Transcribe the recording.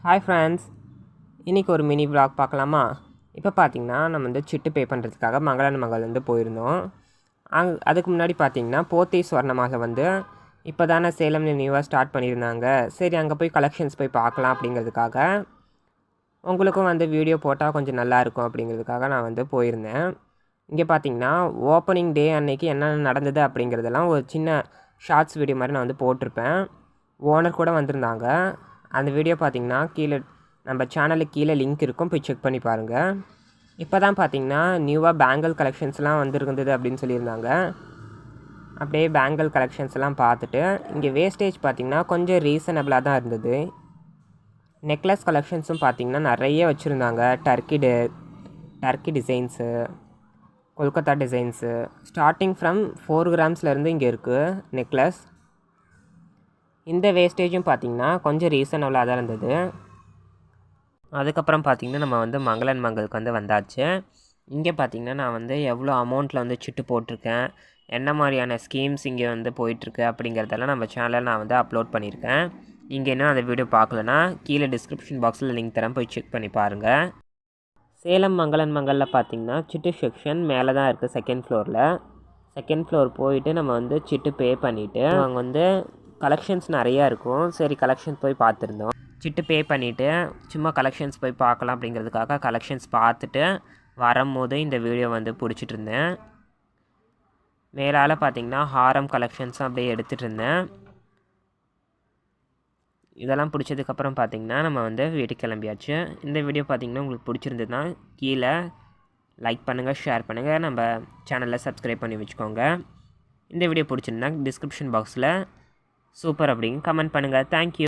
Hi friends, இன்றைக்கி ஒரு mini vlog பார்க்கலாமா? இப்போ பார்த்திங்கன்னா நம்ம வந்து சிட்டு பே பண்ணுறதுக்காக மங்களன் மங்கள் வந்து போயிருந்தோம். அதுக்கு முன்னாடி பார்த்திங்கன்னா போத்தி ஸ்வர்ணமால வந்து இப்போ தானே சேலமில் நியூவாக ஸ்டார்ட் பண்ணியிருந்தாங்க. சரி, அங்கே போய் கலெக்ஷன்ஸ் போய் பார்க்கலாம் அப்படிங்கிறதுக்காக, உங்களுக்கும் வந்து வீடியோ போட்டால் கொஞ்சம் நல்லாயிருக்கும் அப்படிங்கிறதுக்காக நான் வந்து போயிருந்தேன். இங்கே பார்த்திங்கன்னா ஓப்பனிங் டே அன்னைக்கு என்னென்ன நடந்தது அப்படிங்கிறதெல்லாம் ஒரு சின்ன ஷார்ட்ஸ் வீடியோ மாதிரி நான் வந்து போட்டிருப்பேன். ஓனர் கூட வந்திருந்தாங்க. அந்த வீடியோ பார்த்திங்கன்னா கீழே நம்ம சேனலுக்கு கீழே லிங்க் இருக்கும், போய் செக் பண்ணி பாருங்கள். இப்போ தான் பார்த்திங்கன்னா நியூவாக பேங்கிள் கலெக்ஷன்ஸ்லாம் வந்துருந்தது அப்படின்னு சொல்லியிருந்தாங்க. அப்படியே பேங்கிள் கலெக்ஷன்ஸ் எல்லாம் பார்த்துட்டு, இங்கே வேஸ்டேஜ் பார்த்திங்கன்னா கொஞ்சம் ரீசனபிளாக தான் இருந்தது. நெக்லஸ் கலெக்ஷன்ஸும் பார்த்திங்கன்னா நிறைய வச்சுருந்தாங்க. Turkey designs, Kolkata designs, starting from 4 கிராம்ஸ்லேருந்து இங்கே இருக்குது நெக்லஸ். இந்த வேஸ்டேஜும் பார்த்திங்கன்னா கொஞ்சம் ரீசனபிளாக தான் இருந்தது. அதுக்கப்புறம் பார்த்திங்கன்னா நம்ம வந்து மங்களன் மங்களுக்கு வந்து வந்தாச்சு. இங்கே பார்த்திங்கன்னா நான் வந்து எவ்வளோ அமௌண்ட்டில் வந்து சிட்டு போட்டிருக்கேன், என்ன மாதிரியான ஸ்கீம்ஸ் இங்கே வந்து போயிட்டுருக்கு அப்படிங்கிறதெல்லாம் நம்ம சேனலில் நான் வந்து அப்லோட் பண்ணியிருக்கேன். நீங்கள் இன்னும் அந்த வீடியோ பார்க்கலன்னா கீழே டிஸ்கிரிப்ஷன் பாக்ஸில் லிங்க் தரேன், போய் செக் பண்ணி பாருங்கள். சேலம் மங்களன் மங்களில் பார்த்திங்கன்னா சிட்டு செக்ஷன் மேலே தான் இருக்குது, செகண்ட் ஃப்ளோரில். செகண்ட் ஃப்ளோர் போயிட்டு நம்ம வந்து சிட்டு பே பண்ணிவிட்டு அங்கே வந்து கலெக்ஷன்ஸ் நிறையா இருக்கும். சரி, கலெக்ஷன்ஸ் போய் பார்த்துருந்தோம். சிட்டு பே பண்ணிவிட்டு சும்மா கலெக்ஷன்ஸ் போய் பார்க்கலாம் அப்படிங்கிறதுக்காக கலெக்ஷன்ஸ் பார்த்துட்டு வரும்போது இந்த வீடியோ வந்து பிடிச்சிட்டு இருந்தேன். மேலால் பார்த்திங்கன்னா ஹாரம் கலெக்ஷன்ஸும் அப்படியே எடுத்துகிட்டு இருந்தேன். இதெல்லாம் பிடிச்சதுக்கப்புறம் பார்த்திங்கன்னா நம்ம வந்து வீட்டுக்கு கிளம்பியாச்சு. இந்த வீடியோ பார்த்திங்கன்னா உங்களுக்கு பிடிச்சிருந்ததுன்னா கீழே லைக் பண்ணுங்கள், ஷேர் பண்ணுங்கள், நம்ம சேனலில் சப்ஸ்கிரைப் பண்ணி வச்சுக்கோங்க. இந்த வீடியோ பிடிச்சிருந்தா டிஸ்கிரிப்ஷன் பாக்ஸில் சூப்பர் அப்படின்னு கமெண்ட் பண்ணுங்கள். தேங்க்யூ.